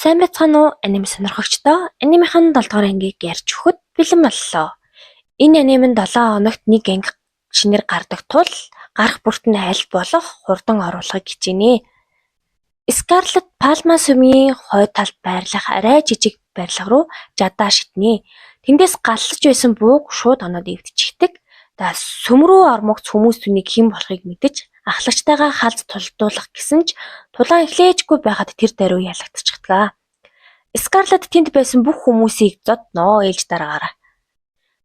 Сайн байцгаана уу анime сонирхогчдоо. Анимехан 7 дугаар ангийг ярьж өгөхөд бэлэн боллоо. Энэ анime нь 7 хоногт нэг анги шинээр гардаг тул гарах бүрт нь аль болох хурдан оруулахыг хичээнэ. Scarlet Palma сүмийн хойд талд байрлах арай жижиг барилга руу жадаа шиднэ. Тэндээс галлаж байсан бууг шууд оноод эвдчихдэг. Сүм рүү ормогц хүмүүс түүнийг хэн болохыг мэдэж ахлагчтайгаа халз тулдуулах гэсэн ч тулаан эхлээжгүй байхад тэр даруй ялагдчихдаг. Scarlet тэнд байсан бүх хүмүүсийг зодноо ээлж дараагаараа.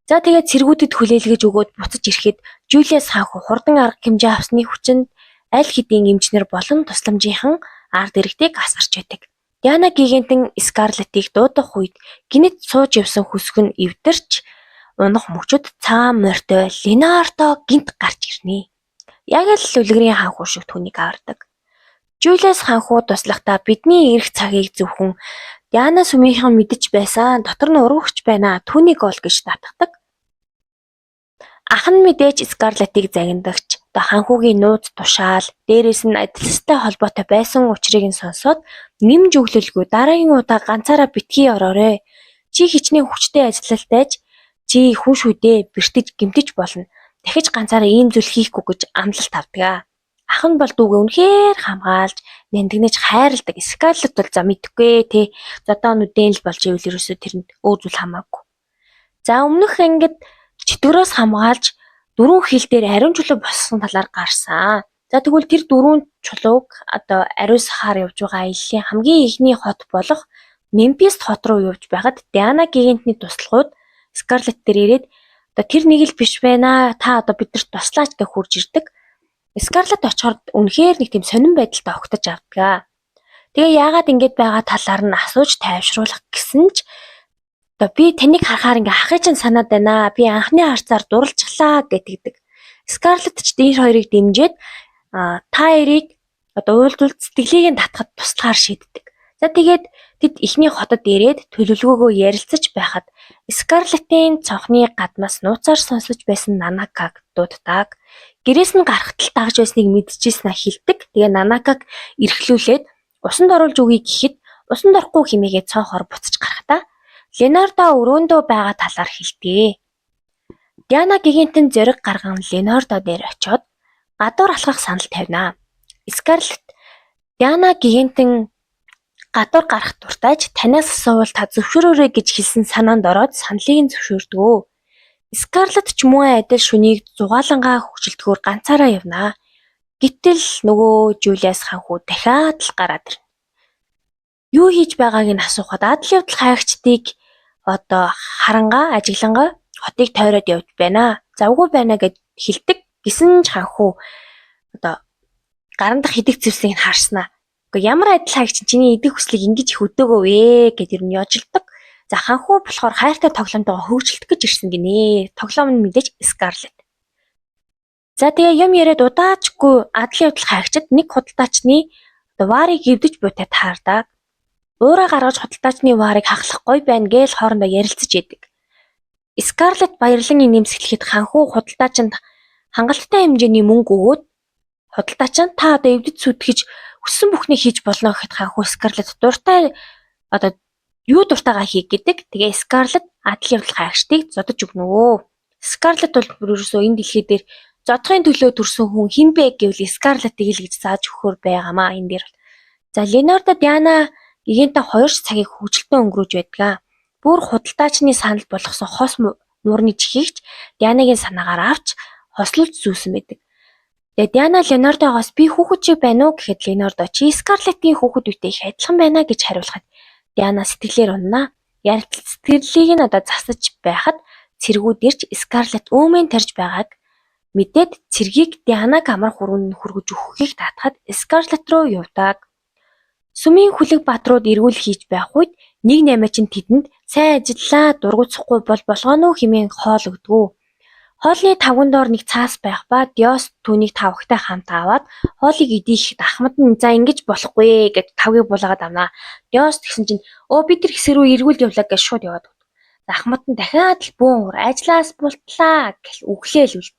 За тэгээд цэргүүдэд хүлээлгэж өгөөд буцаж ирэхэд Жулиас хаанху хурдан арга хэмжээ авсны хүчинд аль хэдийн эмчнэр болон тусламжийнхан ард иргэдийг асарч байдаг. Диана гигантэн Scarlet-ийг дуудах үед гинэт сууж явсан хүсг нь эвдэрч унах мөчөд цагаан морьтой Ленардо гинт гарч ирнэ. Яг л үлгэрийн хаанху шиг түүнийг авардаг. Жулиас хаанху туслахдаа бидний ирэх цагийг зөвхөн Диана сүмийнхэн мэдэж байсан дотор нь урагч байна түүнийг ол гэж татгадаг. Ах нь мэдээж Scarlet-ийг загиндагч хаанхугийн нууц тушаал дээрээс нь адилстай холбоотой байсан учрыг нь сонсоод нэмж өглөлгүй дараагийн удаа ганцаараа битгий ороорой. Чи хичнээн хүчтэй ажилалтайж чи хүн шүү дээ бэртэж гэмтэж болно. Дахиж ганцаараа ийм зүйл хийхгүй гэж амлалт авдаг. Ах нь бол дүүгээ үнэхээр хамгаалж нэндгнэж хайрладаг. Scarlet бол за мэдгүй те. Зодоо нүдэн л болж ивэл ерөөсөө тэрэнд өөзүүл хамаагүй. За өмнөх ангид чөтгөрөөс хамгаалж дөрвөн хил дээр ариун чулуу боссон талаар гарсан. За тэгвэл тэр дөрвөн чулууг одоо ариун сахаар явж байгаа аяллаа хамгийн ихний хот болох Мемфис хот руу явж байхад Диана гигантны туслахууд Scarlet дээр ирээд одоо тэр нэг л биш байна. Та одоо бидэрт туслаач гэж хурж ирдэг. Scarlet очихоор үнэхээр нэг тийм сонирн байдалтай огтож авдаг. Тэгээ яагаад ингэж байгаа талаар нь асууж тайвшруулах гэсэн ч одоо би таныг харахаар ингээ ахыг чинь санаад байна. Би анхны харцаар дурлжглаа гэдэг. Scarlet ч энэ хоёрыг дэмжиж та хоёрыг одоо уйлдвал сэтгэлийг нь татахад туслахаар шийддэг. За тэгээд тэд ихний хотод ирээд төлөвлөгөөгөө ярилцаж байхад Scarlet-ийн цонхны гаднаас нууцаар сонсож байсан Нанакаг дууддаг. Гэрээс нь гарахтал дагж байсныг мэдчихсэн хэлдэг. Тэгээ Нанакаг эрхлүүлээд усанд оруулж өгье гэхэд усанд орохгүй хэмээгээ цонхоор буцаж гарахдаа Ленардо өрөөндөө байгаа талаар хэлдэг. Диана гигантэн зориг гарган Ленардо дээр очиод гадуур алхах санал тавина. Scarlet Диана гигантэн гадуур гарах дуртайж танаас асуувал та зөвшөөрөөрэй гэж хэлсэн санаанд ороод саналыг нь зөвшөөрдөг. Scarlet ч мөн адил шүнийг зугаалангаа хөвчлөлтгөөр ганцаараа явна. Гэтэл нөгөө Жулиас хаанху дахиад л гараад ирнэ. Юу хийж байгааг нь асуухад адал явдал хайгчдыг одоо харангаа ажиглангаа хотыг тойроод явж байна. Завгүй байна гэд хэлдэг. Гисэн ч хаанху одоо гаран дах идэг зэвсийг харснаа. Гэхдээ ямар адил хайгч чиний идэг хүслийг ингэж их өдөөгөө вэ гэд ер нь яжилдаг. За хаанху болохоор хайртай тоглоомтойгоо хөвгчлөлтөх гэж ирсэн гинэ. Тоглоом нь мэдээж Scarlet. За тэгээ юм яриад удаачгүй адал явдал хайгчид нэг худалдаачны варыг эвдэж буйтаад таардаг. Уураа гаргаж худалдаачны варыг хахлахгүй байна гээл хоорондоо ярилцаж яадаг. Scarlet баярлан нэмсэглэхэд хаанху худалдаачинд хангалттай хэмжээний мөнгө өгөөд худалдаач нь та одоо эвдэж сүтгэж өссөн бүхнийг хийж болно гэхэд хаанху Scarlet дуртай одоо юу дуртайгаа хийх гэдэг. Тэгээ Scarlet адал явдал хайгчдыг зодож өгнө. Scarlet бол ерөөсөө энэ дэлхий дээр зодохын төлөө төрсөн хүн хэн бэ гэвэл Scarlet-ийг л гэж зааж өгөхөр байгаамаа энэ дээр. За Ленардо Диана гигантаа 2 цагийг хөвгөлтөнд өнгөрөөж байдаг. Бүр худалдаачны санал болгосон хос муурны чихийгч Дианагийн санаагаар авч хослуулж зүүсэн байдаг. Тэгээ Диана Ленардогоос би хүүхэд чи байна уу гэхэд Ленардо чи Scarlet-ийн хүүхэд үтэй их адилхан байна гэж хариулахад Диана сэтгэлээр уннаа. Сэтгэлийг нь одоо засаж байхад цэргүүд ирж Scarlet өөмэн тарж байгааг мэдээд цэргийг Дианаг амар хүрүүнд хүргэж өгөхийг таатахад Scarlet руу явдаг. Сүмийн хүлэг баатрууд эргүүл хийж байх үед 1-8 чинь тэдэнд сайн ажиллаа дургуцахгүй бол болгоно хэмээн хоол өгдөг. Хоолны тавган доор нэг цаас байх ба Диос түүнийг тавхтай хамт аваад хоолыг идэх ахмад нь за ингэж болохгүй гэж тавгийг булгаад авнаа. Диос тэгсэн чинь би тэр хэсэг рүү эргүүл явлаа гэж шууд яваад өгдөг. Ахмад нь дахиад л бөөн ажлаас бултлаа гэж өглөөл үл.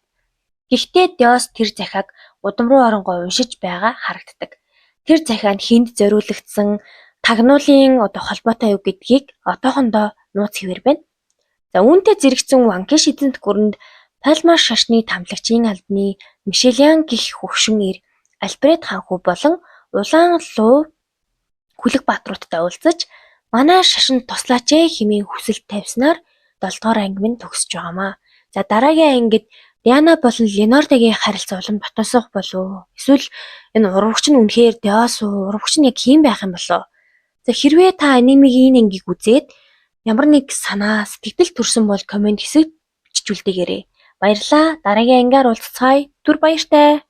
Гэхдээ Диос тэр захиаг удам руу оронгой уншиж байгаа харагддаг. Тэр захианд хүнд зориулагдсан тагнуулын холбоотой юу гэдгийг одоохондоо нууц хэвээр байна. За үүнтэй зэрэгцэн Ванкиш эзэнт гүрэнд Пальма шашны тамлагчийн албаны Мишелиан гих хөгшин ир Альбред хаанхүү болон улаан луу Хүлэг баатруудтай уулзаж манай шашинд туслаач ээ хэмээн хүсэлт тавьснаар 7 дугаар анги минь төгсөж байгаамаа. За дараагийн ангид Диана болон Ленордогийн харилцаа улам дотносох болов. Эсвэл энэ урвагч нь үнэхээр Диас уу? Урвагч нь яг хэн байх юм болов? За хэрвээ та анимегийн энэ ангийг үзээд ямар нэг санаа, сэтгэл төрсөн бол комент хэсэгт бичиж үлдээгээрэй. Баярлалаа. Дараагийн ангиар уулзцаая. Түр баяртай.